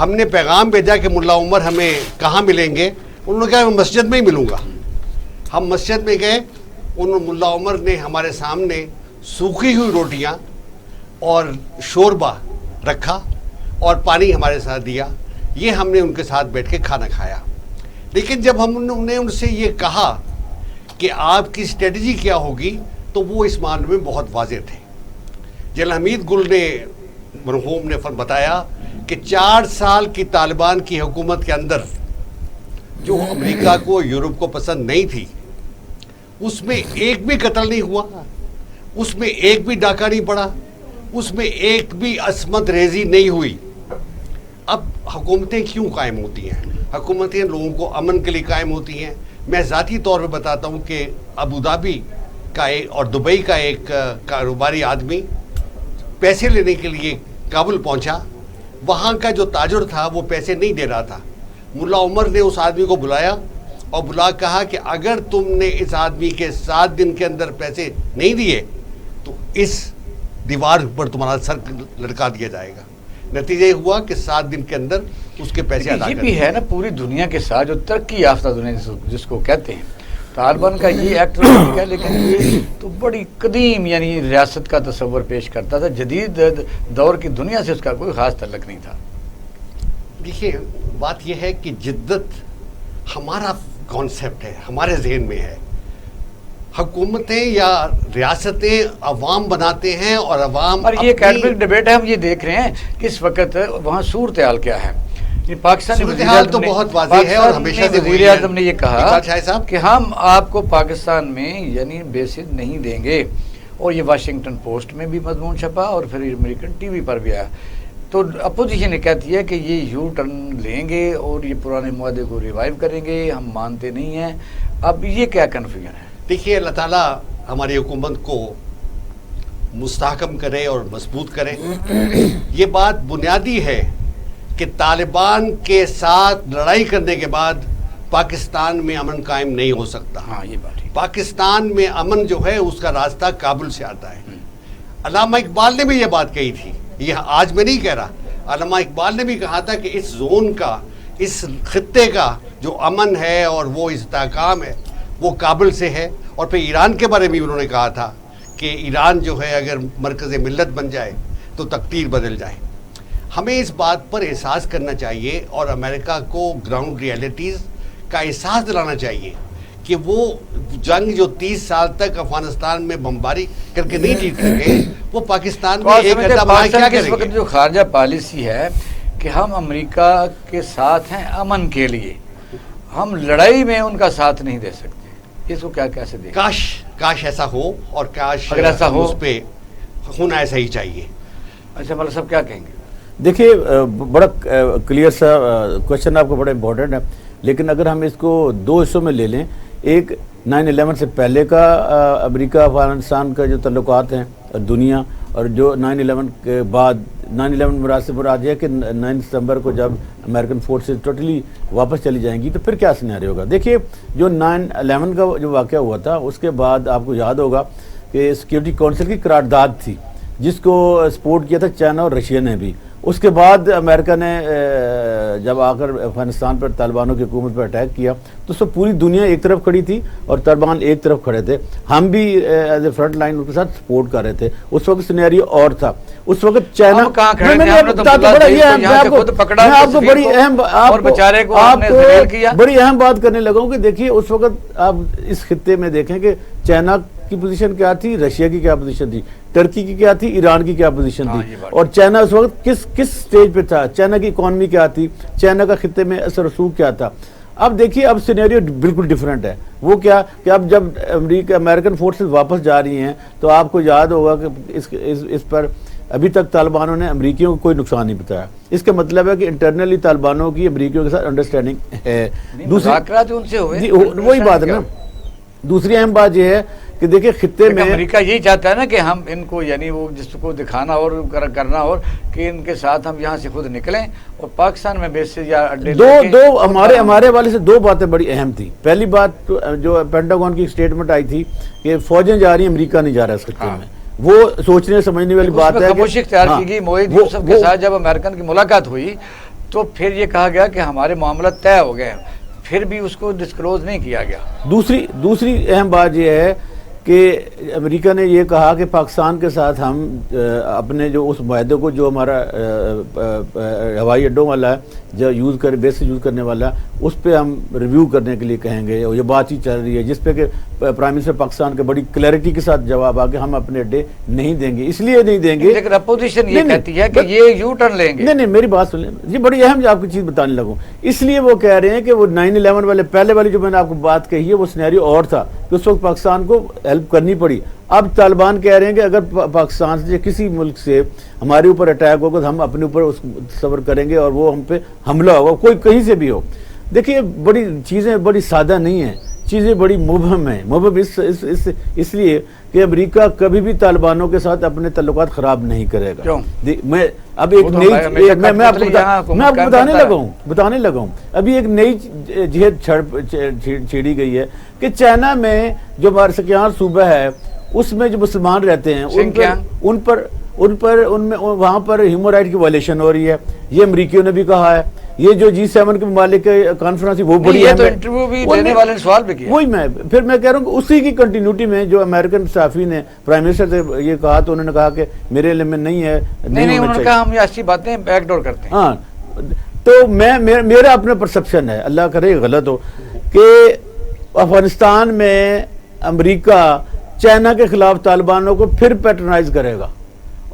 ہم نے پیغام بھیجا کہ ملا عمر ہمیں کہاں ملیں گے، انہوں نے کہا میں مسجد میں ہی ملوں گا. ہم مسجد میں گئے، ملا عمر نے ہمارے سامنے سوکھی ہوئی روٹیاں اور شوربہ رکھا اور پانی ہمارے ساتھ دیا. یہ ہم نے ان کے ساتھ بیٹھ کے کھانا کھایا. لیکن جب ہم نے ان سے یہ کہا کہ آپ کی اسٹریٹجی کیا ہوگی تو وہ اس معاملے میں بہت واضح تھے. جنرل حمید گل نے مرحوم نے بتایا کہ 4 سال کی طالبان کی حکومت کے اندر جو امریکہ کو یورپ کو پسند نہیں تھی، اس میں ایک بھی قتل نہیں ہوا، اس میں ایک بھی ڈاکہ نہیں پڑا، اس میں ایک بھی عصمت ریزی نہیں ہوئی. اب حکومتیں کیوں قائم ہوتی ہیں؟ حکومتیں لوگوں کو امن کے لیے قائم ہوتی ہیں. میں ذاتی طور پہ بتاتا ہوں کہ ابوظہبی کا اور دبئی کا ایک کاروباری آدمی پیسے لینے کے لیے کابل پہنچا. وہاں کا جو تاجر تھا وہ پیسے نہیں دے رہا تھا. ملا عمر نے اس آدمی کو بلایا اور کہا کہ اگر تم نے اس آدمی کے 7 دن کے اندر پیسے نہیں دیے تو اس دیوار پر تمہارا سر لٹکا دیا جائے گا. نتیجہ یہ ہوا کہ 7 دن کے اندر اس کے پیسے ادا کر دیے. یہ بھی ہے نا پوری دنیا کے ساتھ جو ترقی یافتہ دنیا جس کو کہتے ہیں، طالبان کا یہ ایکٹ ہے، لیکن یہ تو بڑی قدیم یعنی ریاست کا تصور پیش کرتا تھا. جدید دور کی دنیا سے اس کا کوئی خاص تعلق نہیں تھا. دیکھیے بات یہ ہے کہ جدت ہمارا کانسیپٹ ہے، ہمارے ذہن میں ہے. حکومتیں یا ریاستیں عوام بناتے ہیں اور عوام اور یہ اکیڈمک ڈیبیٹ ہے. ہم یہ دیکھ رہے ہیں کہ اس وقت وہاں صورتحال کیا ہے. پاکستانی صورتحال تو بہت واضح ہے اور ہمیشہ سے وزیر اعظم نے یہ کہا صاحب کہ ہم آپ کو پاکستان میں یعنی بیسز نہیں دیں گے، اور یہ واشنگٹن پوسٹ میں بھی مضمون چھپا اور پھر امریکن ٹی وی پر بھی آیا. تو اپوزیشن کہتی ہے کہ یہ یو ٹرن لیں گے اور یہ پرانے معاہدے کو ریوائیو کریں گے. ہم مانتے نہیں ہیں. اب یہ کیا کنفیوژن ہے؟ دیکھیے اللہ تعالیٰ ہماری حکومت کو مستحکم کرے اور مضبوط کرے. یہ بات بنیادی ہے کہ طالبان کے ساتھ لڑائی کرنے کے بعد پاکستان میں امن قائم نہیں ہو سکتا. ہاں یہ بات ہے. پاکستان میں امن جو ہے اس کا راستہ کابل سے آتا ہے. علامہ اقبال نے بھی یہ بات کہی تھی، یہ آج میں نہیں کہہ رہا. علامہ اقبال نے بھی کہا تھا کہ اس زون کا، اس خطے کا جو امن ہے اور وہ استحکام ہے وہ کابل سے ہے. اور پھر ایران کے بارے میں بھی انہوں نے کہا تھا کہ ایران جو ہے اگر مرکز ملت بن جائے تو تقدیر بدل جائے. ہمیں اس بات پر احساس کرنا چاہیے اور امریکہ کو گراؤنڈ ریئلٹیز کا احساس دلانا چاہیے کہ وہ جنگ جو 30 سال تک افغانستان میں بمباری کر کے نہیں جیت سکے، وہ پاکستان میں ایک اڈا بنا کیا کریں گے. اس وقت جو خارجہ پالیسی ہے کہ ہم امریکہ کے ساتھ ہیں امن کے لیے، ہم لڑائی میں ان کا ساتھ نہیں دے سکتے. اس کو کیسے دیکھیں؟ کاش ایسا ہو، اور کاش اگر ایسا ہو اس پہ ہونا ایسا ہی چاہیے. اچھا مطلب صاحب کیا کہیں گے؟ دیکھیے بڑا کلیئر سا کوشچن آپ کو بڑا امپورٹنٹ ہے، لیکن اگر ہم اس کو 2 حصوں میں لے لیں، ایک 9/11 سے پہلے کا امریکہ افغانستان کا جو تعلقات ہیں دنیا، اور جو 9/11 کے بعد 9/11 مراد سے مراد یہ کہ 9 ستمبر کو جب امریکن فورسز ٹوٹلی واپس چلی جائیں گی تو پھر کیا سینیریو ہوگا. دیکھیے جو 9/11 کا جو واقعہ ہوا تھا اس کے بعد آپ کو یاد ہوگا کہ سیکیورٹی کونسل کی قرارداد تھی جس کو سپورٹ کیا تھا چائنا اور رشیا نے بھی. اس کے بعد امریکہ نے جب آ کر افغانستان پر طالبانوں کی حکومت پر اٹیک کیا تو سب پوری دنیا ایک طرف کھڑی تھی اور طالبان ایک طرف کھڑے تھے. ہم بھی ایز اے فرنٹ لائن ان کے ساتھ سپورٹ کر رہے تھے. اس وقت سینیریو اور تھا. اس وقت چائنا بڑی اہم بات کرنے لگا ہوں کہ دیکھیے اس وقت آپ اس خطے میں دیکھیں کہ چائنا کی پوزیشن کیا تھی، رشیا کی کیا پوزیشن تھی، ترکی کی کیا تھی، ایران کی کیا پوزیشن تھی، اور چائنا اس وقت کس سٹیج پہ تھا، چائنا کی اکانومی کیا تھی، چائنا کا خطے میں اثر رسوخ کیا تھا. اب دیکھیے اب سینیریو بالکل ڈیفرنٹ ہے. وہ کیا کہ اب جب امریکن فورسز واپس جا رہی ہیں تو آپ کو یاد ہوگا کہ اس پر ابھی تک طالبانوں نے امریکیوں کو کوئی نقصان نہیں بتایا. اس کا مطلب ہے کہ انٹرنلی طالبانوں کی امریکیوں کے ساتھ انڈرسٹینڈنگ ہے. وہی بات ہے نا. دوسری اہم بات یہ ہے کہ دیکھیں خطے میں امریکہ یہی چاہتا ہے نا کہ ہم ان کو یعنی وہ جس کو دکھانا اور کرنا اور کہ ان کے ساتھ ہم یہاں سے خود نکلیں اور پاکستان میں بیسز یا اڈے دو ہمارے والے سے 2 باتیں بڑی اہم تھی. پہلی بات جو پینٹاگون کی اسٹیٹمنٹ آئی تھی کہ فوجیں جا رہی ہیں، امریکہ نہیں جا رہا اس خطے میں. وہ سوچنے سمجھنے والی بات ہے. خاموشی اختیار کی گئی. معاہد یوسف کے ساتھ جب امریکن کی ملاقات ہوئی تو پھر یہ کہا گیا کہ ہمارے معاملات طے ہو گئے ہیں، پھر بھی اس کو ڈسکلوز نہیں کیا گیا۔ دوسری اہم بات یہ ہے کہ امریکہ نے یہ کہا کہ پاکستان کے ساتھ ہم اپنے جو اس معاہدے کو جو ہمارا ہوائی اڈوں والا ہے جو بیس یوز کرنے والا ہے اس پہ ہم ریویو کرنے کے لیے کہیں گے، اور یہ بات ہی چل رہی ہے جس پہ کہ پرائم منسٹر پاکستان کے بڑی کلیئرٹی کے ساتھ جواب آ کے ہم اپنے اڈے نہیں دیں گے، اس لیے نہیں دیں گے، لیکن اپوزیشن یہ کہتی ہے کہ یہ یو ٹرن لیں گے۔ نہیں میری بات سن لیں، یہ بڑی اہم آپ کی چیز بتانے لگوں، اس لیے وہ کہہ رہے ہیں کہ وہ 9/11 والے پہلے والی جو میں نے آپ کو بات کہی ہے وہ سینیریو اور تھا کہ اس وقت پاکستان کو ہیلپ کرنی پڑی۔ اب طالبان کہہ رہے ہیں کہ اگر پاکستان سے کسی ملک سے ہمارے اوپر اٹیک ہوگا تو ہم اپنے اوپر اس صبر کریں گے اور وہ ہم پہ حملہ ہوگا، کوئی کہیں سے بھی ہو۔ دیکھیے بڑی چیزیں بڑی سادہ نہیں ہیں، چیزیں بڑی مبہم ہیں، مبہم اس لیے کہ امریکہ کبھی بھی طالبانوں کے ساتھ اپنے تعلقات خراب نہیں کرے گا۔ میں اب ایک نئی میں آپ کو بتانے لگا ہوں ابھی ایک نئی جہد چھیڑی گئی ہے کہ چائنا میں جو ہمارا سکیان صوبہ ہے اس میں جو مسلمان رہتے ہیں ان پر وہاں پر ہیومن رائٹ کی وائلیشن ہو رہی ہے، یہ امریکیوں نے بھی کہا ہے، یہ جو G7 کے ممالک کانفرنس وہ بڑی ہے، تو انٹرویو بھی لینے والے نے سوال بھی کیا، وہی میں کہہ رہا ہوں کہ اسی کی کنٹینیوٹی میں جو امریکن صحافی نے پرائم منسٹر سے یہ کہا تو انہوں نے کہا کہ میرے علم میں نہیں ہے، نہیں انہوں نے کہا ہم یہ ایسی باتیں بیک ڈور کرتے ہیں۔ ہاں تو میرا اپنا پرسپشن ہے، اللہ کرے غلط ہو، کہ افغانستان میں امریکہ چائنا کے خلاف طالبانوں کو پھر پیٹرنائز کرے گا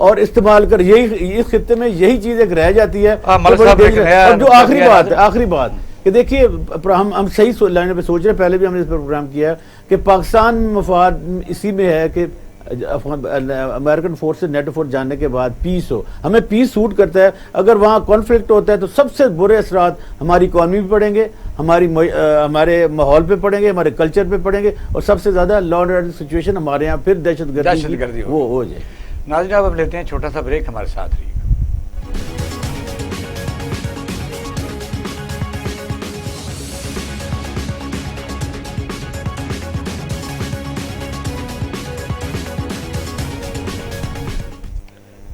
اور استعمال کر، یہی اس خطے میں یہی چیز ایک رہ جاتی ہے۔ اور جو آخری بات کہ دیکھیے ہم صحیح لائن پہ سوچ رہے ہیں، پہلے بھی ہم نے اس پر پروگرام کیا ہے کہ پاکستان مفاد اسی میں ہے کہ امریکن فورس سے نیٹو فورس جانے کے بعد پیس ہو، ہمیں پیس سوٹ کرتا ہے۔ اگر وہاں کانفلکٹ ہوتا ہے تو سب سے برے اثرات ہماری اکانومی پہ پڑیں گے، ہمارے ماحول پہ پڑیں گے، ہمارے کلچر پہ پڑیں گے، اور سب سے زیادہ لا اینڈ آرڈر سچویشن ہمارے یہاں پھر دہشت گردی وہ ہو جائے۔ ناظرین اب لیتے ہیں چھوٹا سا بریک، ہمارے ساتھ رہیے۔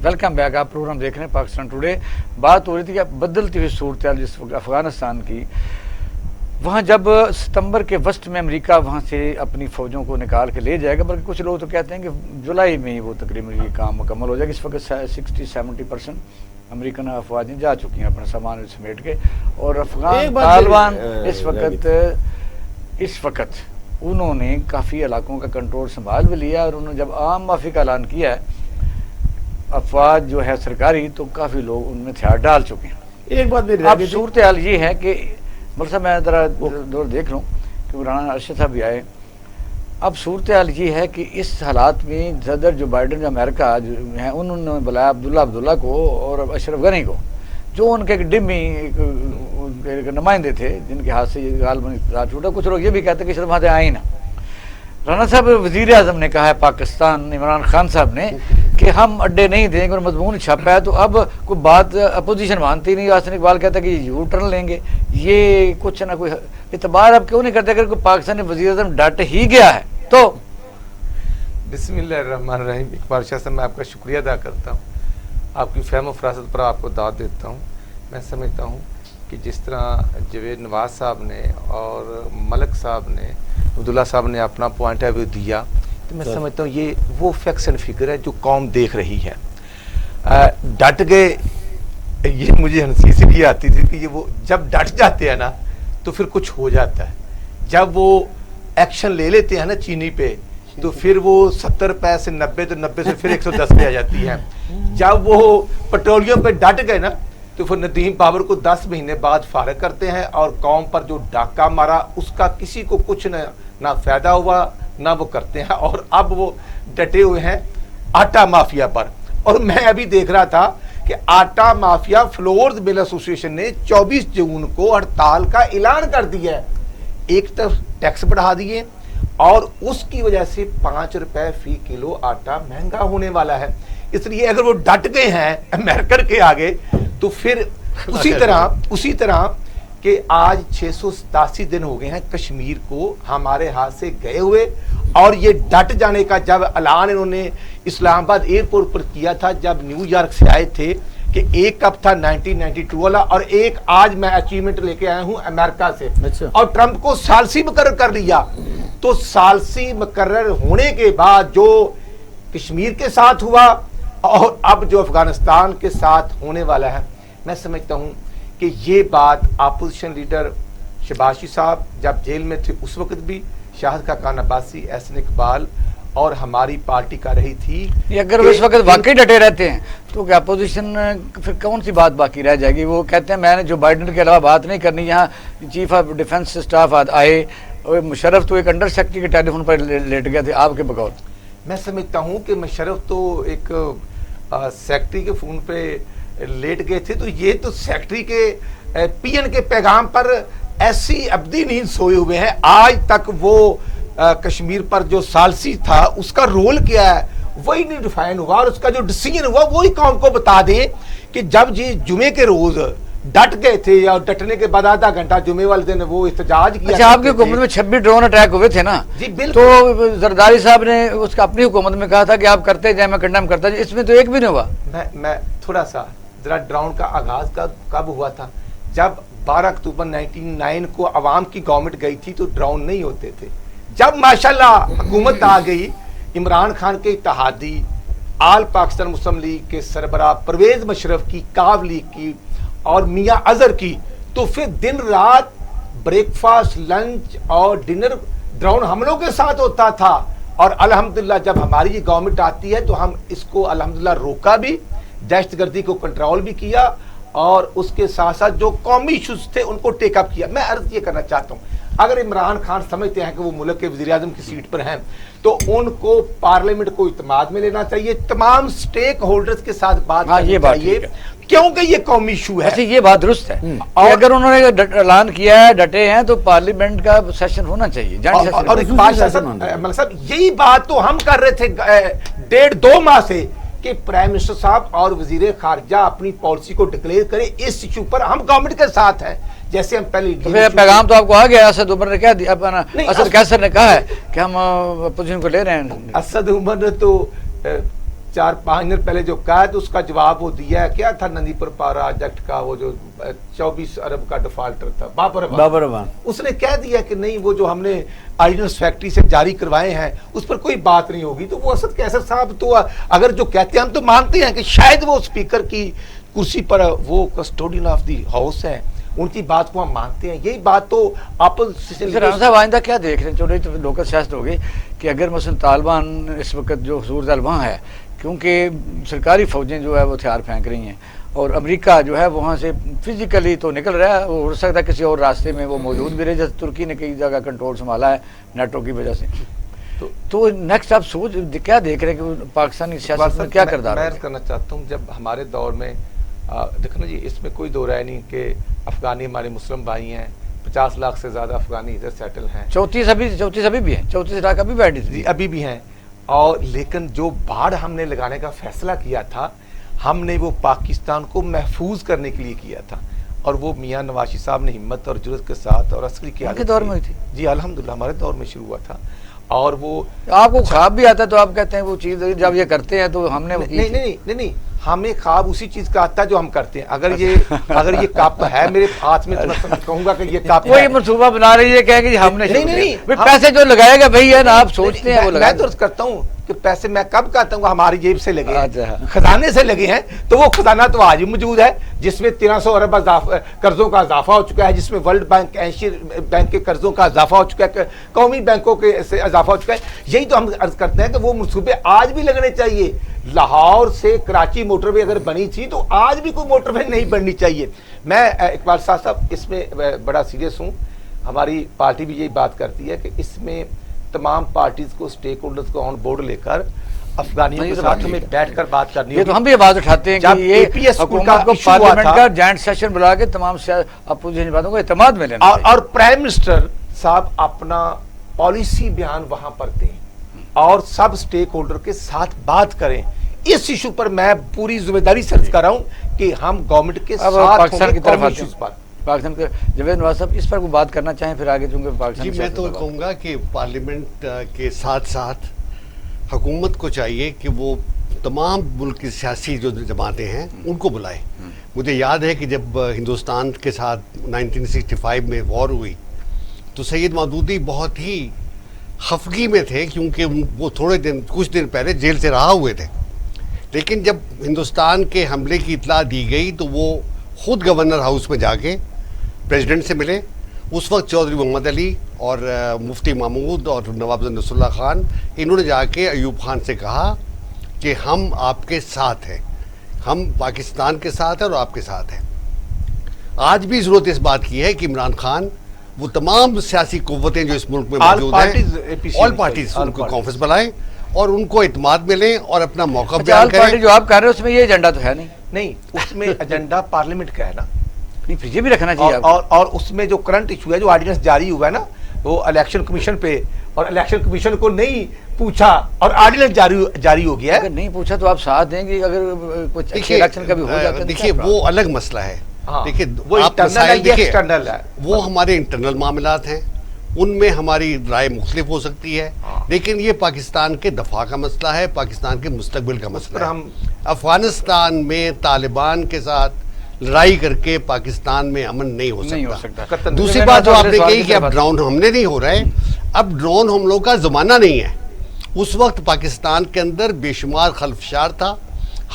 ویلکم بیک، آپ پروگرام دیکھ رہے ہیں پاکستان ٹوڈے۔ بات ہو رہی تھی کہ بدلتی ہوئی صورتحال جس وقت افغانستان کی، وہاں جب ستمبر کے وسط میں امریکہ وہاں سے اپنی فوجوں کو نکال کے لے جائے گا، بلکہ کچھ لوگ تو کہتے ہیں کہ جولائی میں ہی وہ تقریباً یہ کام مکمل ہو جائے گا۔ اس وقت 60-70% امریکن افواجیں جا چکی ہیں اپنا سامان سمیٹ کے، اور افغان طالبان اس وقت انہوں نے کافی علاقوں کا کنٹرول سنبھال بھی لیا، اور انہوں نے جب عام معافی کا اعلان کیا ہے افواج جو ہے سرکاری، تو کافی لوگ ان میں ہتھیار ڈال چکے ہیں۔ ایک بات اب صورتحال یہ ہے کہ صاحب میں ذرا دور دیکھ لوں کہ رانا ارشد صاحب بھی آئے۔ اب صورتحال یہ ہے کہ اس حالات میں صدر جو بائیڈن جو امریکہ جو ہیں انہوں نے بلایا عبداللہ کو اور اشرف غنی کو، جو ان کے ڈمی نمائندے تھے جن کے ہاتھ سے یہ غالباً چھوٹا۔ کچھ لوگ یہ بھی کہتے ہیں کہ شرف ہاتھ آئیں نا۔ رانا صاحب وزیر اعظم نے کہا ہے پاکستان عمران خان صاحب نے کہ ہم اڈے نہیں دیں گے اور مضمون چھاپا ہے، تو اب کوئی بات اپوزیشن مانتی نہیں۔ حسن اقبال کہتا ہے کہ یو ٹرن لیں گے، یہ کچھ نہ کوئی اعتبار اب کیوں نہیں کرتے اگر کوئی پاکستانی وزیر اعظم ڈٹ ہی گیا ہے تو؟ بسم اللہ الرحمن الرحیم۔ اقبال شاہ صاحب میں آپ کا شکریہ ادا کرتا ہوں، آپ کی فہم و فراست پر آپ کو دعوت دیتا ہوں۔ میں سمجھتا ہوں کہ جس طرح جاوید نواز صاحب نے اور ملک صاحب نے عبداللہ صاحب نے اپنا پوائنٹ آف ویو دیا، تو میں سمجھتا ہوں یہ وہ فیکٹس اینڈ فگر ہے جو قوم دیکھ رہی ہے۔ ڈٹ گئے، یہ مجھے ہنسی سے بھی آتی تھی کہ یہ وہ جب ڈٹ جاتے ہیں نا تو پھر کچھ ہو جاتا ہے۔ جب وہ ایکشن لے لیتے ہیں نا چینی پہ تو پھر وہ 70 روپے سے 90 تو 90 سے پھر 110 پہ آ جاتی ہے۔ جب وہ پیٹرولیم پہ ڈٹ گئے نا تو پھر ندیم پاور کو 10 مہینے بعد فارغ کرتے ہیں، اور قوم پر جو ڈاکہ مارا اس کا کسی کو کچھ نہ فائدہ ہوا نہ وہ کرتے ہیں، اور اب وہ ڈٹے ہوئے ہیں آٹا مافیا پر۔ اور میں ابھی دیکھ رہا تھا کہ آٹا مافیا فلورز مل ایسوسی ایشن نے 24 جون کو ہڑتال کا اعلان کر دیا ہے۔ ایک طرف ٹیکس بڑھا دیے اور اس کی وجہ سے 5 روپے فی کلو آٹا مہنگا ہونے والا ہے۔ اس لیے اگر وہ ڈٹ گئے ہیں امریکن کے آگے تو پھر اسی طرح کہ آج 687 دن ہو گئے ہیں کشمیر کو ہمارے ہاتھ سے گئے ہوئے، اور یہ ڈٹ جانے کا جب اعلان انہوں نے اسلام آباد ایئرپورٹ پر کیا تھا، جب نیو یارک سے آئے تھے کہ ایک کپ تھا 1992 والا اور ایک آج میں اچیومنٹ لے کے آیا ہوں امریکہ سے, اور ٹرمپ کو ثالثی مقرر کر لیا. تو ثالثی مقرر ہونے کے بعد جو کشمیر کے ساتھ ہوا اور اب جو افغانستان کے ساتھ ہونے والا ہے, میں سمجھتا ہوں کہ یہ بات اپوزیشن لیڈر شباشی صاحب جب جیل میں تھے اس وقت بھی, شاہد خاقان عباسی, احسن اقبال اور ہماری پارٹی کا رہی تھی. اگر وہ اس وقت واقعی ڈٹے رہتے ہیں تو کیا اپوزیشن پھر کون سی بات باقی رہ جائے گی؟ وہ کہتے ہیں میں نے جو بائیڈن کے علاوہ بات نہیں کرنی. یہاں چیف آف ڈیفنس اسٹاف آئے, مشرف تو ایک انڈر سیکرٹری کے ٹیلی فون پر لیٹ گئے تھے آپ کے بغور. میں سمجھتا ہوں کہ مشرف تو ایک سیکرٹری کے فون پہ لیٹ گئے تھے, تو یہ تو سیکرٹری کے پی این کے پیغام پر ایسی ابدی نیند سوئے ہوئے ہیں. آج تک وہ کشمیر پر جو ثالثی تھا اس کا رول کیا ہے وہی نہیں ڈیفائن ہوا, اور اس کا جو ڈیسیجن ہوا وہی قوم کو بتا دیں کہ جب جی جمعے کے روز ڈٹ گئے تھے, یا ڈٹنے کے بعد آدھا گھنٹہ جمعے والے دن وہ احتجاج کیا. اچھا, آپ کی حکومت میں 26 ڈرون اٹیک ہوئے تھے نا؟ جی بالکل. تو زرداری صاحب نے اس کا اپنی حکومت میں کہا تھا کہ آپ کرتے جائیں, میں کنڈیم کرتا جائیں, اس میں تو ایک بھی نہیں ہوا. میں تھوڑا سا ذرا ڈرون کا آغاز کب ہوا تھا؟ جب 12 اکتوبر 1999 کو عوام کی گورنمنٹ گئی تھی تو ڈرون نہیں ہوتے تھے. جب ماشاءاللہ حکومت آ گئی, عمران خان کے اتحادی, آل پاکستان مسلم لیگ کے سربراہ پرویز مشرف کی, کاو لیگ کی اور میاں اظہر کی, تو پھر دن رات بریک فاسٹ, لنچ اور ڈنر ڈرون حملوں کے ساتھ ہوتا تھا. اور الحمدللہ جب ہماری یہ گورنمنٹ آتی ہے تو ہم اس کو الحمدللہ روکا بھی, دہشت گردی کو کنٹرول بھی کیا, اور اس کے ساتھ ساتھ جو قومی ایشوز تھے ان کو ٹیک اپ کیا. میں عرض یہ کرنا چاہتا ہوں, اگر عمران خان سمجھتے ہیں کہ وہ ملک کے وزیر اعظم کی سیٹ پر ہیں تو ان کو پارلیمنٹ کو اعتماد میں لینا چاہیے, تمام سٹیک ہولڈرز کے ساتھ بات کرنی چاہیے, کیونکہ یہ قومی ایشو ہے. یہ بات درست ہے, اور اگر انہوں نے اعلان کیا ہے, ڈٹے ہیں, تو پارلیمنٹ کا سیشن ہونا چاہیے. اور اقبال صاحب یہی بات تو ہم کر رہے تھے 1.5-2 ماہ سے کہ پرائم منسٹر صاحب اور وزیر خارجہ اپنی پالیسی کو ڈکلیئر کریں اس ایشو پر. ہم گورنمنٹ کے ساتھ ہیں, جیسے ہم پہلے پیغام تو آپ کو آ گیا. اسد عمر نے کہہ دیا, اسد کیسر نے کہا ہے کہ ہم اپوزیشن کو لے رہے ہیں. اسد عمر نے تو 4-5 دن پہلے جو کہا تو اس کا جواب وہ دیا ہے, کیا تھا نندی پر پروجیکٹ کا, وہ جو 24 ارب کا ڈیفالٹر تھا, بابر امان, اس نے کہہ دیا کہ نہیں وہ جو ہم نے آرڈیننس فیکٹری سے جاری کروائے ہیں اس پر کوئی بات نہیں ہوگی. تو وہ اسد کیسر صاحب تو اگر جو کہتے ہیں, ہم تو مانتے ہیں کہ شاید وہ اسپیکر کی کرسی پر وہ کسٹوڈین آف دی ہاؤس ہیں, ان کی بات کو ہم مانتے ہیں. یہی بات تو آئندہ کیا دیکھ رہے ہیں؟ چلو لوکل سیاست ہوگی کہ اگر مثلا طالبان اس وقت جو صورت وہاں ہے, کیونکہ سرکاری فوجیں جو ہے وہ ہتھیار پھینک رہی ہیں, اور امریکہ جو ہے وہاں سے فزیکلی تو نکل رہا ہے, ہو سکتا ہے کسی اور راستے میں وہ موجود بھی رہے, جیسے ترکی نے کئی جگہ کنٹرول سنبھالا ہے نیٹو کی وجہ سے. تو نیکسٹ آپ سوچ کیا دیکھ رہے ہیں کہ پاکستانی سیاست میں کیا کردار ہے؟ میں کرنا چاہتا ہوں, جب ہمارے دور میں دیکھو نا جی, اس میں کوئی دو رائے نہیں کہ افغانی ہمارے مسلم بھائی ہیں, 50 لاکھ سے زیادہ افغانی ادھر سیٹل ہیں. 34 ابھی بھی ہیں, 34 لاکھ ابھی بیٹھے تھے, ابھی بھی ہیں. اور لیکن جو باڑ ہم نے لگانے کا فیصلہ کیا تھا, ہم نے وہ پاکستان کو محفوظ کرنے کے لیے کیا تھا, اور وہ میاں نوازی صاحب نے ہمت اور جرأت کے ساتھ اور عسکری قیادت کے دور میں ہوئی تھی. جی الحمدللہ ہمارے دور میں شروع ہوا تھا. اور وہ آپ کو خواب بھی آتا ہے تو آپ کہتے ہیں وہ چیز جب یہ کرتے ہیں تو ہم نے نہیں, ہمیں خواب اسی چیز کا آتا ہے جو ہم کرتے ہیں. اگر یہ کپ ہے میرے ہاتھ میں تو میں کہوں گا کہ یہ کپ کوئی منصوبہ بنا رہی ہے, کہیں کہ ہم نے نہیں پیسے جو لگائے گا بھائی ہے نا, آپ سوچتے ہیں. میں تو کرتا ہوں کہ پیسے میں کب کہتا ہوں ہماری جیب سے لگے ہیں, خزانے سے لگے ہیں, تو وہ خزانہ تو آج بھی موجود ہے جس میں 1300 ارب قرضوں کا اضافہ ہو چکا ہے, جس میں ورلڈ بینک 80 بینک کے قرضوں کا اضافہ ہو چکا ہے, قومی بینکوں کے سے اضافہ ہو چکا ہے. یہی تو ہم عرض کرتے ہیں کہ وہ منصوبے آج بھی لگنے چاہیے. لاہور سے کراچی موٹر وے اگر بنی تھی تو آج بھی کوئی موٹر وے نہیں بننی چاہیے. میں اقبال صاحب اس میں بڑا سیریس ہوں, ہماری پارٹی بھی یہی بات کرتی ہے کہ اس میں تمام پارٹیز کو اسٹیک ہولڈرز کو آن بورڈ لے کر افغانیوں کے ساتھ ہمیں بیٹھ کر بات کرنی ہے. یہ تو ہم بھی آواز اٹھاتے ہیں کہ یہ حکومت کو پارلیمنٹ کا جوائنٹ سیشن بلا کے تمام اپوزیشن باتوں کو اعتماد میں لینا, اور پرائم منسٹر صاحب اپنا پالیسی بیان وہاں پر دیں اور سب اسٹیک ہولڈر کے ساتھ بات کریں. اس ایشو پر میں پوری ذمہ داری سے عرض کر رہا ہوں کہ ہم گورنمنٹ کے ساتھ پاکستان کی طرف ایشوز پر پاکستان کے جاوید نواز صاحب اس پر کوئی بات کرنا چاہیں پھر آگے, چونکہ پاکستان جی میں تو کہوں گا کہ پارلیمنٹ کے ساتھ ساتھ حکومت کو چاہیے کہ وہ تمام ملک کی سیاسی جو جماعتیں ہیں ان کو بلائے. مجھے یاد ہے کہ جب ہندوستان کے ساتھ 1965 میں وار ہوئی تو سید مودودی بہت ہی خفگی میں تھے کیونکہ وہ کچھ دن پہلے جیل سے رہا ہوئے تھے. لیکن جب ہندوستان کے حملے کی اطلاع دی گئی تو وہ خود گورنر ہاؤس میں جا کے پریزیڈنٹ سے ملے. اس وقت چودھری محمد علی اور مفتی محمود اور نواب نصر اللہ خان انہوں نے جا کے ایوب خان سے کہا کہ ہم آپ کے ساتھ ہیں, ہم پاکستان کے ساتھ ہیں اور آپ کے ساتھ ہیں. آج بھی ضرورت اس بات کی ہے کہ عمران خان وہ تمام سیاسی قوتیں جو اس ملک میں موجود ہیں, آل پارٹیز ان کو کانفرنس بلائیں اور ان کو اعتماد ملیں اور اپنا موقع بیان کریں. پارٹی جو آپ کہہ رہے ہیں اس میں یہ ایجنڈا تو ہے نہیں, اس میں ایجنڈا پارلیمنٹ کا ہے نا, یہ بھی رکھنا چاہیے. اور اس میں جو کرنٹ ایشو ہے, جو آرڈیننس جاری ہوا ہے نا, وہ الیکشن کمیشن پہ, اور الیکشن کمیشن کو نہیں پوچھا اور آرڈیننس جاری ہو گیا ہے. اگر نہیں پوچھا تو آپ ساتھ دیں گے اگر کچھ الیکشن کا بھی ہو جاتا ہے. دیکھیے وہ الگ مسئلہ ہے. دیکھیے وہ انٹرنل ہے, وہ ہمارے انٹرنل معاملات ہیں, ان میں ہماری رائے مختلف ہو سکتی ہے, لیکن یہ پاکستان کے دفاع کا مسئلہ ہے, پاکستان کے مستقبل کا مسئلہ ہے. افغانستان میں طالبان کے ساتھ لڑائی کر کے پاکستان میں امن نہیں ہو سکتا. دوسری بات جو آپ نے کہی کہ اب ڈرون حملے نہیں ہو رہے, اب ڈرون حملوں کا زمانہ نہیں ہے. اس وقت پاکستان کے اندر بے شمار خلفشار تھا,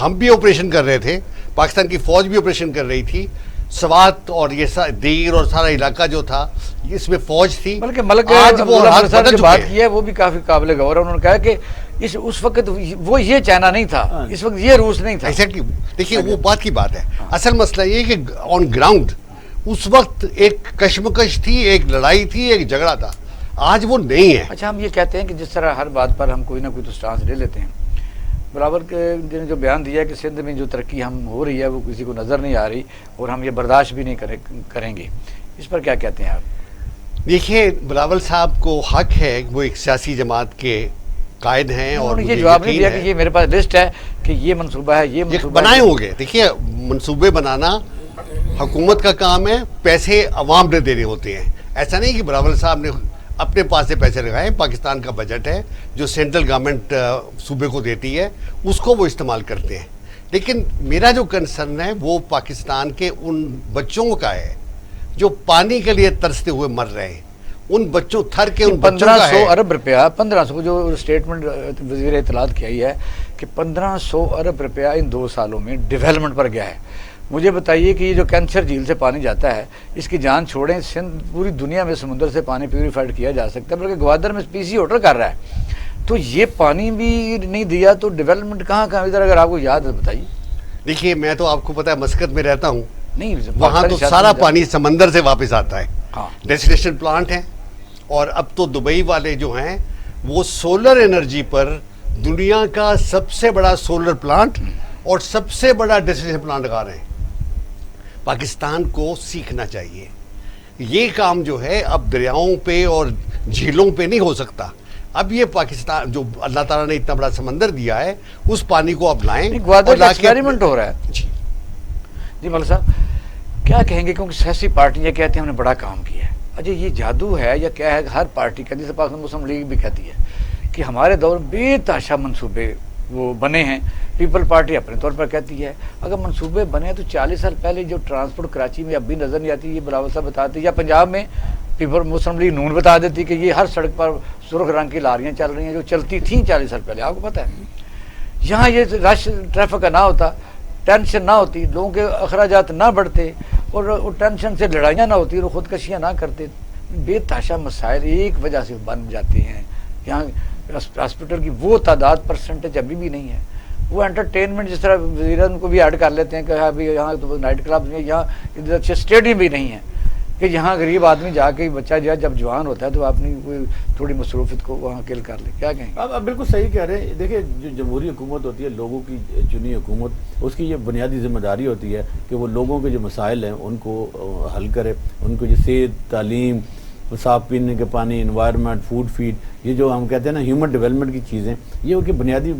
ہم بھی آپریشن کر رہے تھے, پاکستان کی فوج بھی آپریشن کر رہی تھی, سوات اور یہ دیر اور سارا علاقہ جو تھا اس میں فوج تھی. بلکہ ملک آج وہ بات کی ہے وہ بھی کافی قابل غور ہے. انہوں نے کہا کہ اس وقت وہ یہ چائنا نہیں تھا, اس وقت یہ روس نہیں تھا. ایگزیکٹلی. دیکھیے وہ بات کی بات ہے. اصل مسئلہ یہ کہ آن گراؤنڈ اس وقت ایک کشمکش تھی, ایک لڑائی تھی, ایک جھگڑا تھا. آج وہ نہیں ہے. اچھا, ہم یہ کہتے ہیں کہ جس طرح ہر بات پر ہم کوئی نہ کوئی تو سٹانس لے لیتے ہیں. برابر کے نے جو بیان دیا ہے کہ سندھ میں جو ترقی ہم ہو رہی ہے وہ کسی کو نظر نہیں آ رہی اور ہم یہ برداشت بھی نہیں کریں گے, اس پر کیا کہتے ہیں آپ؟ دیکھیے بلاول صاحب کو حق ہے, وہ ایک سیاسی جماعت کے قائد ہیں اور یہ جواب نہیں دیا کہ یہ میرے پاس لسٹ ہے کہ یہ منصوبہ ہے, یہ منصوبہ بنائے ہوں گے. دیکھیے منصوبے بنانا حکومت کا کام ہے, پیسے عوام نے دینے ہوتے ہیں. ایسا نہیں کہ بلاول صاحب نے اپنے پاس سے پیسے لگائیں. پاکستان کا بجٹ ہے جو سینٹرل گورنمنٹ صوبے کو دیتی ہے, اس کو وہ استعمال کرتے ہیں. لیکن میرا جو کنسرن ہے وہ پاکستان کے ان بچوں کا ہے جو پانی کے لیے ترستے ہوئے مر رہے ہیں. ان بچوں تھر کے ان بچوں کا ہے 1500 ارب روپیہ, 1500 جو اسٹیٹمنٹ وزیر اطلاعات کی آئی ہے کہ 1500 ارب روپیہ ان 2 سالوں میں ڈیولپمنٹ پر گیا ہے. مجھے بتائیے کہ یہ جو کینسر جھیل سے پانی جاتا ہے اس کی جان چھوڑیں, سندھ پوری دنیا میں سمندر سے پانی پیوریفائڈ کیا جا سکتا ہے, بلکہ گوادر میں پی سی ہوٹل کر رہا ہے. تو یہ پانی بھی نہیں دیا تو ڈیولپمنٹ کہاں ادھر, اگر آپ کو یاد ہے بتائیے. دیکھیے میں تو آپ کو پتا ہے مسقط میں رہتا ہوں, نہیں وہاں تو سارا پانی سمندر سے واپس آتا ہے. ڈیسٹینیشن پلانٹ ہیں, اور اب تو دبئی والے جو ہیں وہ سولر انرجی پر دنیا کا سب سے بڑا سولر پلانٹ اور سب سے بڑا ڈیسٹینیشن پلانٹ لگا رہے ہیں. پاکستان کو سیکھنا چاہیے. یہ کام جو ہے اب دریاؤں پہ اور جھیلوں پہ نہیں ہو سکتا. اب یہ پاکستان جو اللہ تعالیٰ نے اتنا بڑا سمندر دیا ہے اس پانی کو اب لائیں. گوادر ایکسپیریمنٹ ہو رہا ہے. جی ملک صاحب کیا کہیں گے, کیونکہ سیاسی پارٹی یہ کہتے ہیں ہم نے بڑا کام کیا ہے. اچھا یہ جادو ہے یا کیا ہے ہر پارٹی کا, جیسے پاکستان مسلم لیگ بھی کہتی ہے کہ ہمارے دور بے تحاشا منصوبے وہ بنے ہیں. پیپل پارٹی اپنے طور پر کہتی ہے اگر منصوبے بنے تو 40 سال پہلے جو ٹرانسپورٹ کراچی میں اب بھی نظر نہیں آتی, یہ بلاول صاحب بتاتے, یا پنجاب میں پیپل مسلم لیگ نون بتا دیتی کہ یہ ہر سڑک پر سرخ رنگ کی لاریاں چل رہی ہیں جو چلتی تھیں 40 سال پہلے. آپ کو پتہ ہے یہاں یہ رش ٹریفک کا نہ ہوتا, ٹینشن نہ ہوتی, لوگوں کے اخراجات نہ بڑھتے اور ٹینشن سے لڑائیاں نہ ہوتی اور خودکشیاں نہ کرتے. بے تحاشا مسائل ایک وجہ سے بن جاتے ہیں. یہاں ہاسپٹل کی وہ تعداد پرسنٹیج ابھی بھی نہیں ہے. وہ انٹرٹینمنٹ جس طرح وزیر اعظم کو بھی ایڈ کر لیتے ہیں کہ ابھی یہاں تو نائٹ کلب میں, یہاں ادھر اچھے اسٹیڈیم بھی نہیں ہے کہ یہاں غریب آدمی جا کے بچہ جو ہے جب جوان ہوتا ہے تو اپنی کوئی تھوڑی مصروفیت کو وہاں کل کر لے. کیا کہیں گے آپ بالکل صحیح کہہ رہے ہیں. دیکھیں جو جمہوری حکومت ہوتی ہے, لوگوں کی چنی حکومت, اس کی یہ بنیادی ذمہ داری ہوتی ہے کہ وہ لوگوں کے جو مسائل ہیں ان کو حل کرے, ان کو جو صحت, تعلیم, صاف پینے کے پانی، انوائرمنٹ، فوڈ فیڈ، یہ جو ہم کہتے ہیں نا ہیومن ڈیولپمنٹ کی چیزیں، یہ ان کی بنیادی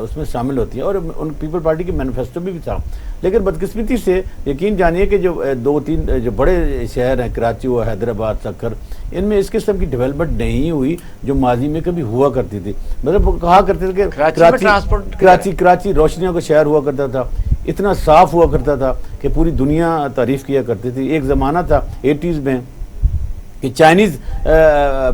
اس میں شامل ہوتی ہیں، اور ان پیپل پارٹی کے مینیفیسٹو بھی تھا. لیکن بدقسمتی سے یقین جانیے کہ جو 2-3 جو بڑے شہر ہیں، کراچی ہوا، حیدرآباد، سکھر، ان میں اس قسم کی ڈیولپمنٹ نہیں ہوئی جو ماضی میں کبھی ہوا کرتی تھی. مطلب وہ کہا کرتے تھے کہ کراچی روشنیوں کا شہر ہوا کرتا تھا، اتنا صاف ہوا کرتا تھا کہ پوری دنیا تعریف کیا کرتی تھی. ایک زمانہ تھا 80s میں کہ چائنیز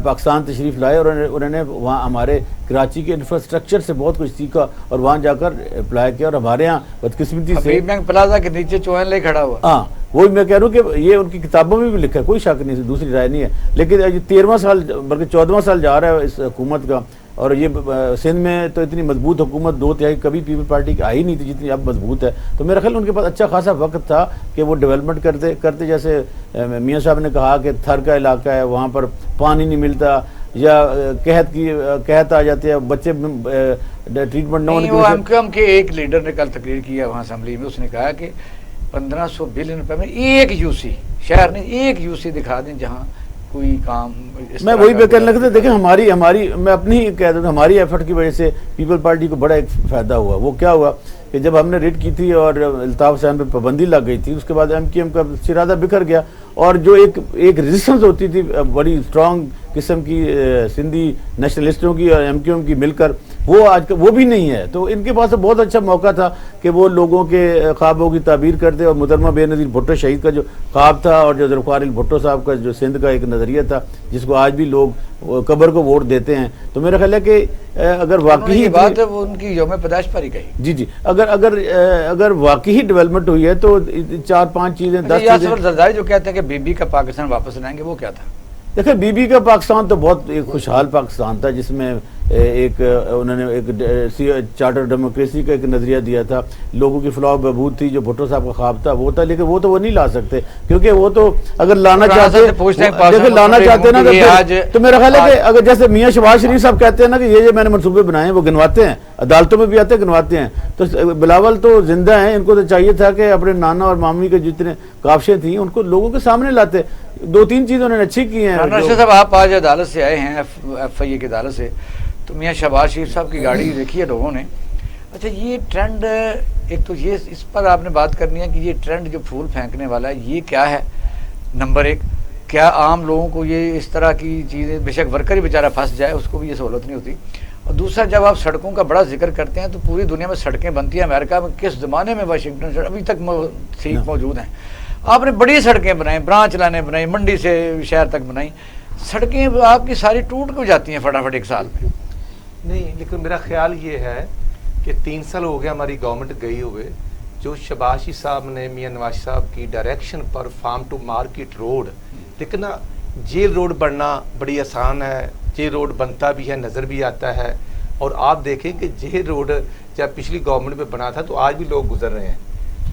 پاکستان تشریف لائے اور انہوں نے وہاں ہمارے کراچی کے انفراسٹرکچر سے بہت کچھ سیکھا اور وہاں جا کر اپلائی کیا، اور ہمارے یہاں بدقسمتی سے بینک پلازا کے نیچے چوہن لے کھڑا ہوا. ہاں وہی میں کہہ رہا ہوں کہ یہ ان کی کتابوں میں بھی لکھا ہے، کوئی شک نہیں، دوسری رائے نہیں ہے. لیکن یہ 13واں سال بلکہ 14واں سال جا رہا ہے اس حکومت کا، اور یہ سندھ میں تو اتنی مضبوط حکومت 2/3 کبھی پیپل پارٹی کی آئی نہیں تھی جتنی اب مضبوط ہے. تو میرا خیال ان کے پاس اچھا خاصا وقت تھا کہ وہ ڈیولپمنٹ کرتے جیسے میاں صاحب نے کہا کہ تھر کا علاقہ ہے، وہاں پر پانی نہیں ملتا، یا قحط آ جاتے ہیں، بچے ٹریٹمنٹ نہ ہونے کی وجہ سے. ہم کے ایک لیڈر نے کل تقریر کیا وہاں اسمبلی میں، اس نے کہا کہ 1500 بلین روپے میں ایک یو سی شہر نے ایک یو سی دکھا دیں جہاں کوئی کام. میں وہی پہ کہنے لگتا دیکھیں ہماری میں اپنی ہی کہہ دوں، ہماری ایفرٹ کی وجہ سے پیپل پارٹی کو بڑا ایک فائدہ ہوا. وہ کیا ہوا کہ جب ہم نے ریٹ کی تھی اور الطاف حسین پہ پابندی لگ گئی تھی، اس کے بعد MQM کا شرادہ بکھر گیا، اور جو ایک ریزسٹنس ہوتی تھی بڑی اسٹرانگ قسم کی سندھی نیشنلسٹوں کی اور MQM کی مل کر، وہ آج وہ بھی نہیں ہے. تو ان کے پاس بہت اچھا موقع تھا کہ وہ لوگوں کے خوابوں کی تعبیر کرتے، اور محترمہ بے نظیر بھٹو شہید کا جو خواب تھا، اور جو ذوالفقار علی بھٹو صاحب کا جو سندھ کا ایک نظریہ تھا جس کو آج بھی لوگ قبر کو ووٹ دیتے ہیں. تو میرا خیال ہے کہ اگر واقعی بات ہے وہ ان کی یوم پیدائش پر ہی کہی. جی اگر واقعی ڈیولپمنٹ ہوئی ہے تو 4-5 چیزیں 10 چیزیں. زرداری جو کہتے ہیں کہ بی بی کا پاکستان واپس لائیں گے، وہ کیا تھا؟ دیکھیں بی بی کا پاکستان تو بہت ایک خوشحال پاکستان تھا، جس میں انہوں نے ایک چارٹر ڈیموکریسی کا ایک نظریہ دیا تھا، لوگوں کی فلاح و بہبود تھی، جو بھٹو صاحب کا خواب تھا وہ تھا. لیکن وہ تو وہ نہیں لا سکتے، کیونکہ وہ تو اگر لانا چاہتے نا تو میرا خیال ہے کہ اگر جیسے میاں شہباز شریف صاحب کہتے ہیں نا کہ یہ میں نے منصوبے بنائے ہیں، وہ گنواتے ہیں، عدالتوں میں بھی آتے ہیں گنواتے ہیں. تو بلاول تو زندہ ہیں، ان کو تو چاہیے تھا کہ اپنے نانا اور مامی کے جتنے کاوشیں تھیں ان کو لوگوں کے سامنے لاتے. 2-3 چیزیں انہوں نے اچھی کی ہیں. راشد صاحب آپ آج عدالت سے آئے ہیں، FIA کی عدالت سے، تو میاں شہباز شریف صاحب کی گاڑی دیکھی ہے لوگوں نے. اچھا یہ ٹرینڈ، ایک تو یہ اس پر آپ نے بات کرنی ہے کہ یہ ٹرینڈ جو پھول پھینکنے والا ہے یہ کیا ہے؟ نمبر 1، کیا عام لوگوں کو یہ اس طرح کی چیزیں، بے شک ورکر ہی بیچارہ پھنس جائے اس کو بھی یہ سہولت نہیں ہوتی. اور دوسرا، جب آپ سڑکوں کا بڑا ذکر کرتے ہیں تو پوری دنیا میں سڑکیں بنتی ہیں. امریکہ میں کس زمانے میں واشنگٹن ابھی تک ٹھیک موجود ہیں. آپ نے بڑی سڑکیں بنائیں، برانچ لانے بنائی، منڈی سے شہر تک بنائی، سڑکیں آپ کی ساری ٹوٹ کو جاتی ہیں فٹافٹ ایک سال میں. نہیں، لیکن میرا خیال یہ ہے کہ 3 سال ہو گیا ہماری گورنمنٹ گئی ہوئے، جو شہباز شریف صاحب نے میاں نواز صاحب کی ڈائریکشن پر فارم ٹو مارکیٹ روڈ، لیکن نا جیل روڈ بننا بڑی آسان ہے، جیل روڈ بنتا بھی ہے، نظر بھی آتا ہے. اور آپ دیکھیں کہ جیل روڈ جب پچھلی گورنمنٹ میں بنا تھا تو آج بھی لوگ گزر رہے ہیں.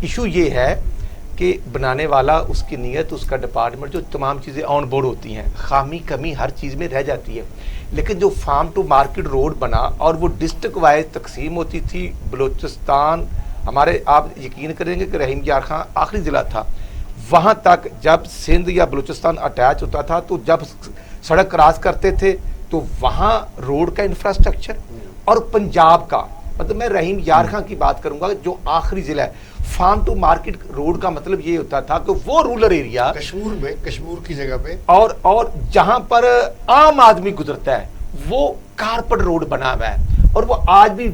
ایشو یہ ہے کہ بنانے والا، اس کی نیت، اس کا ڈپارٹمنٹ، جو تمام چیزیں آن بورڈ ہوتی ہیں، خامی کمی ہر چیز میں رہ جاتی ہے. لیکن جو فارم ٹو مارکیٹ روڈ بنا اور وہ ڈسٹرکٹ وائز تقسیم ہوتی تھی، بلوچستان ہمارے، آپ یقین کریں گے کہ رحیم یار خان آخری ضلع تھا، وہاں تک جب سندھ یا بلوچستان اٹیچ ہوتا تھا تو جب سڑک کراس کرتے تھے تو وہاں روڈ کا انفراسٹرکچر اور پنجاب کا، مطلب میں رحیم یار خان کی بات کروں گا جو آخری ضلع ہے، فارم ٹو مارکیٹ روڈ کا مطلب یہ ہوتا تھا کہ وہ رولر ایریا کشمور کی جگہ پہ اور جہاں پر عام آدمی گزرتا ہے وہ کارپٹ روڈ بنا ہوا ہے، اور وہ آج بھی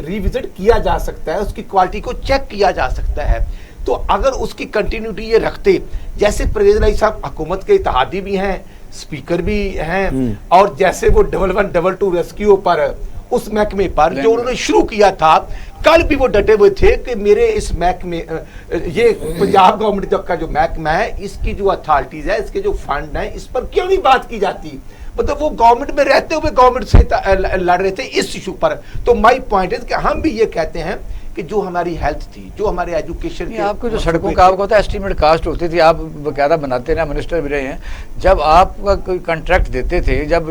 ریوزٹ کیا جا سکتا ہے، اس کی کوالٹی کو چیک کیا جا سکتا ہے. تو اگر اس کی کنٹینیوٹی یہ رکھتے، جیسے پرویز الہی صاحب حکومت کے اتحادی بھی ہیں، اسپیکر بھی ہیں، اور جیسے وہ 1122 ریسکیو پر اس محکمے پر جو انہوں نے شروع کیا تھا، کل بھی وہ ڈٹے ہوئے تھے کہ میرے اس محکمے، یہ پنجاب گورنمنٹ کا جو محکمہ ہے، اس کی جو اتھارٹیز ہے، اس کے جو فنڈ ہیں، اس پر کیوں نہیں بات کی جاتی؟ مطلب وہ گورنمنٹ میں رہتے ہوئے گورنمنٹ سے لڑ رہے تھے اس ایشو پر. تو مائی پوائنٹ ہے کہ ہم بھی یہ کہتے ہیں کہ جو ہماری ہیلتھ تھی، جو ہمارے ایجوکیشن کے، آپ کو جو سڑکوں کا آپ کو ہوتا ہے ایسٹیمیٹ کاسٹ ہوتی تھی، آپ باقاعدہ بناتے رہے، منسٹر بھی رہے ہیں، جب آپ کا کوئی کنٹریکٹ دیتے تھے، جب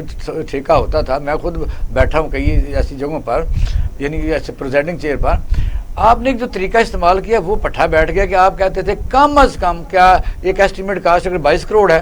ٹھیکہ ہوتا تھا، میں خود بیٹھا ہوں کئی ایسی جگہوں پر، یعنی ایسے پریزائڈنگ چیئر پر، آپ نے جو طریقہ استعمال کیا وہ پٹھا بیٹھ گیا کہ آپ کہتے تھے کم از کم کیا ایک ایسٹیمیٹ کاسٹ اگر 22 کروڑ ہے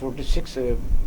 46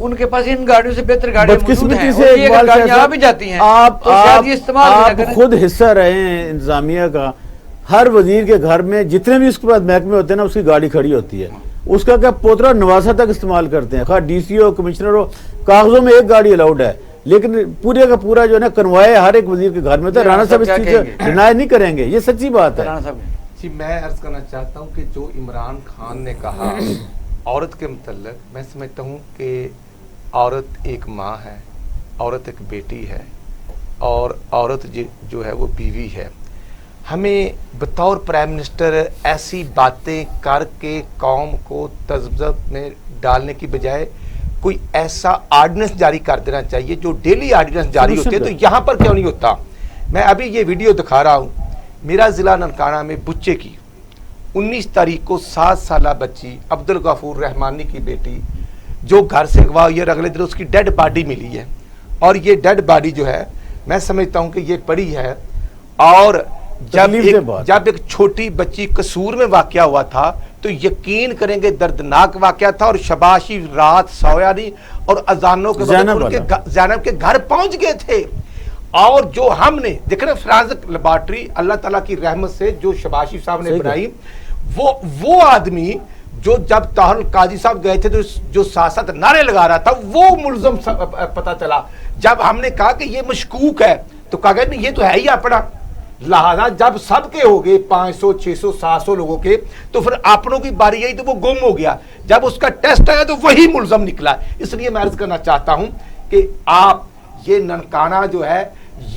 ان کے پاس ان گاڑیوں سے بہتر گاڑیاں موجود ہیں، بدقسمتی اور سے یہ اقبال گاڑیاں آ صاحب بھی جاتی ہیں آپ تو شاید یہ استعمال بھی نہ کریں۔ خود حصہ رہے ہیں انتظامیہ کا، ہر وزیر کے گھر میں جتنے بھی اس کے پاس محکمے ہوتے ہیں نا اس کی گاڑی کھڑی ہوتی ہے، اس کا کیا پوترا نواسا تک استعمال کرتے ہیں، خواہ ڈی سی ہو کمشنر ہو، کاغذوں میں ایک گاڑی الاؤڈ ہے، لیکن پورے کا پورا جو ہے نا کنوائے ہر ایک وزیر کے گھر میں ہوتا ہے۔ رانا صاحب اس چیز سے ڈینائی نہیں کریں گے، یہ سچی بات ہے۔ رانا صاحب جی میں عرض کرنا چاہتا ہوں کہ جو عمران خان نے کہا عورت کے متعلق، میں سمجھتا ہوں کہ عورت ایک ماں ہے، عورت ایک بیٹی ہے، اور عورت جو ہے وہ بیوی ہے۔ ہمیں بطور پرائم منسٹر ایسی باتیں کر کے قوم کو تذبذب میں ڈالنے کی بجائے کوئی ایسا آرڈیننس جاری کر دینا چاہیے جو ڈیلی آرڈیننس جاری ہوتے ہیں، تو یہاں پر کیوں نہیں ہوتا؟ میں ابھی یہ ویڈیو دکھا رہا ہوں، میرا ضلع ننکانہ میں بچے کی 19 تاریخ کو 7 سالہ بچی عبدالغفور رحمانی کی بیٹی جو گھر سے اغوا ہوئی ہے، اگلے دن اس کی ڈیڈ باڈی ملی ہے، اور یہ ڈیڈ باڈی جو ہے میں سمجھتا ہوں کہ یہ پڑی ہے، اور جب ایک چھوٹی بچی قصور میں واقعہ ہوا تھا تو یقین کریں گے دردناک واقعہ تھا، اور شباشی رات سویا نہیں، اور اذانوں کے وقت زینب کے گھر پہنچ گئے تھے، اور جو ہم نے دیکھنا فرانزک لیبارٹری اللہ تعالیٰ کی رحمت سے جو شباشی صاحب نے بنائی، وہ آدمی جو جب طاہر القاضی صاحب گئے تھے تو جو ساتھ نعرے لگا رہا تھا وہ ملزم پتہ چلا۔ جب ہم نے کہا کہ یہ مشکوک ہے تو کہا گیا نہیں یہ تو ہے ہی اپنا، لہذا جب سب کے ہو گئے 500 600 700 لوگوں کے تو پھر اپنوں کی باری آئی تو وہ گم ہو گیا، جب اس کا ٹیسٹ آیا تو وہی ملزم نکلا۔ اس لیے میں عرض کرنا چاہتا ہوں کہ آپ یہ ننکانہ جو ہے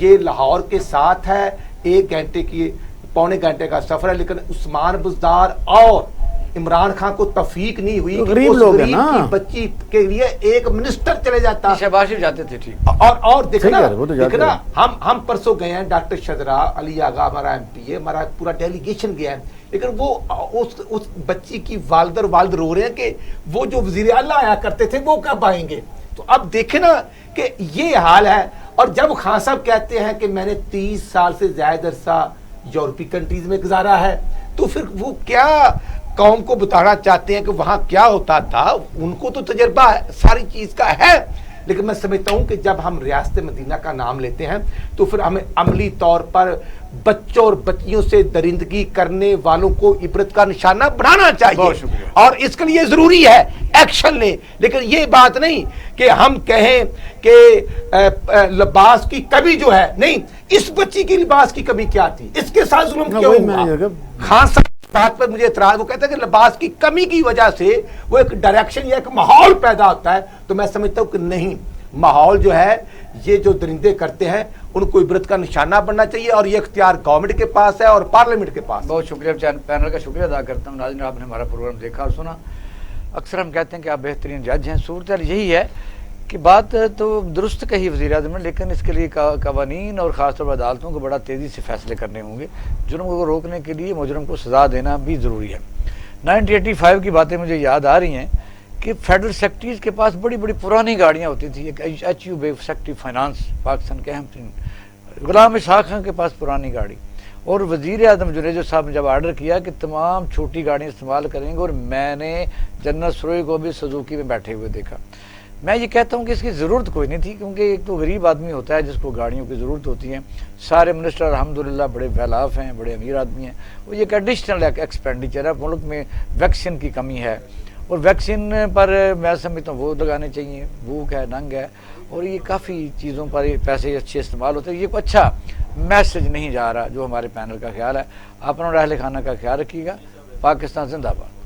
یہ لاہور کے ساتھ ہے، 1 گھنٹے کی پونے گھنٹے کا سفر ہے، لیکن عثمان بزدار اور عمران خان کو توفیق نہیں ہوئی کہ غریب اس لوگ ہیں غریب نا، کی بچی کے لیے ایک منسٹر چلے جاتا۔ شہباز شریف جاتے تھے ٹھیک، اور دیکھنا دیکھنا ہم پرسوں گئے ہیں، ڈاکٹر شجرا علی آغا ہمارا ایم پی ہے، ہمارا پورا ڈیلیگیشن گیا ہے، لیکن وہ اس بچی کی والد رو رہے ہیں کہ وہ جو وزیر اعلیٰ آیا کرتے تھے وہ کب آئیں گے۔ تو اب دیکھیں نا کہ یہ حال ہے، اور جب خان صاحب کہتے ہیں کہ میں نے 30 سال سے زیادہ عرصہ یورپی کنٹریز میں گزارا ہے، تو پھر وہ کیا قوم کو بتانا چاہتے ہیں کہ وہاں کیا ہوتا تھا؟ ان کو تو تجربہ ساری چیز کا ہے، لیکن میں سمجھتا ہوں کہ جب ہم ریاست مدینہ کا نام لیتے ہیں تو پھر ہمیں عملی طور پر بچوں اور بچیوں سے درندگی کرنے والوں کو عبرت کا نشانہ بنانا چاہیے، اور اس کے لیے ضروری ہے ایکشن لیں، لیکن یہ بات نہیں کہ ہم کہیں کہ لباس کی کمی جو ہے، نہیں، اس بچی کی لباس کی کمی کیا تھی، اس کے ساتھ ظلم کیوں ہوا؟ خان صاحب بات پر مجھے اعتراض، وہ کہتا ہے کہ لباس کی کمی کی وجہ سے وہ ایک ڈائریکشن یا ایک ماحول پیدا ہوتا ہے، تو میں سمجھتا ہوں کہ نہیں، ماحول جو ہے یہ جو درندے کرتے ہیں ان کو عبرت کا نشانہ بننا چاہیے، اور یہ اختیار گورنمنٹ کے پاس ہے اور پارلیمنٹ کے پاس۔ بہت شکریہ پینل کا شکریہ ادا کرتا ہوں۔ ناظرین، آپ نے ہمارا پروگرام دیکھا اور سنا۔ اکثر ہم کہتے ہیں کہ آپ بہترین جج ہیں، صورتحال یہی ہے کہ بات تو درست کہی وزیر اعظم نے، لیکن اس کے لیے قوانین اور خاص طور پر عدالتوں کو بڑا تیزی سے فیصلے کرنے ہوں گے، جرم کو روکنے کے لیے مجرم کو سزا دینا بھی ضروری ہے۔ 1985 کی باتیں مجھے یاد آ رہی ہیں کہ فیڈرل سیکرٹریز کے پاس بڑی بڑی پرانی گاڑیاں ہوتی تھیں، ایک ایچ یو بے سیکرٹری فائنانس پاکستان کے اہم ترین، غلام اسحاق خان کے پاس پرانی گاڑی، اور وزیر اعظم جنیجو صاحب نے جب آرڈر کیا کہ تمام چھوٹی گاڑیاں استعمال کریں گے، اور میں نے جنرل سروئی کو بھی سزوکی میں بیٹھے ہوئے دیکھا۔ میں یہ کہتا ہوں کہ اس کی ضرورت کوئی نہیں تھی، کیونکہ ایک تو غریب آدمی ہوتا ہے جس کو گاڑیوں کی ضرورت ہوتی ہے، سارے منسٹر الحمدللہ بڑے ویل آف ہیں، بڑے امیر آدمی ہیں، وہ یہ ایک ایڈیشنل ایکسپینڈیچر ہے۔ ملک میں ویکسین کی کمی ہے، اور ویکسین پر میں سمجھتا ہوں وہ لگانے چاہیے، بھوک ہے، ننگ ہے، اور یہ کافی چیزوں پر پیسے اچھے استعمال ہوتے ہیں۔ یہ کوئی اچھا میسج نہیں جا رہا جو ہمارے پینل کا خیال ہے۔ اپنا اور اہل خانہ کا خیال رکھیے گا۔ پاکستان زندہ باد۔